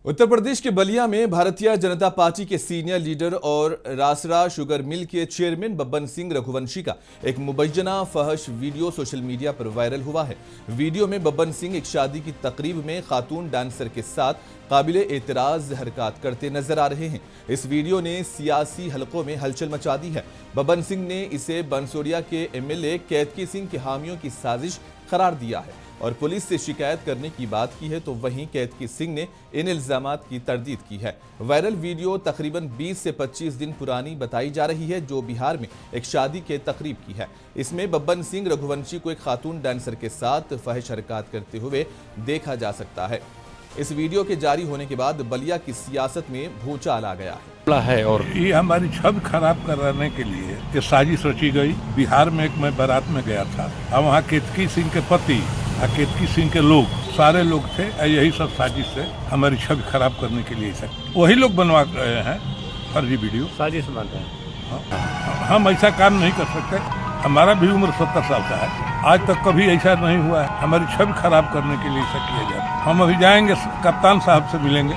उत्तर प्रदेश के बलिया में भारतीय जनता पार्टी के सीनियर लीडर और रासरा शुगर मिल के चेयरमैन बब्बन सिंह रघुवंशी का एक मुबैना फहश वीडियो सोशल मीडिया पर वायरल हुआ है। वीडियो में बब्बन सिंह एक शादी की तकरीब में खातून डांसर के साथ काबिले एतराज हरकत करते नजर आ रहे हैं। इस वीडियो ने सियासी हलकों में हलचल मचा दी है। बब्बन सिंह ने इसे बनसोरिया के एमएलए कैतकी सिंह के हामियों की साजिश करार दिया है और पुलिस से शिकायत करने की बात की है, तो वहीं कैतकी सिंह ने इन इल्जामात की तरदीद की है। वायरल वीडियो तकरीबन 20 से 25 दिन पुरानी बताई जा रही है, जो बिहार में एक शादी के तकरीब की है। इसमें बब्बन सिंह रघुवंशी को एक खातून डांसर के साथ फहश हरकत करते हुए देखा जा सकता है। इस वीडियो के जारी होने के बाद बलिया की सियासत में भूचाल आ गया है और ये हमारी छवि खराब कराने के लिए ये साजिश रची गई। बिहार में एक मैं बारात में गया था और वहाँ केतकी सिंह के पति और केतकी सिंह के लोग सारे लोग थे। यही सब साजिश से हमारी छवि खराब करने के लिए वही लोग बनवा रहे हैं फर्जी वीडियो साजिश बन रहे हैं। हम ऐसा काम नहीं कर सकते। हमारा भी उम्र 70 साल का है, आज तक कभी ऐसा नहीं हुआ है। हमारी छवि खराब करने के लिए ऐसा किया जाए। हम अभी जाएंगे, कप्तान साहब से मिलेंगे,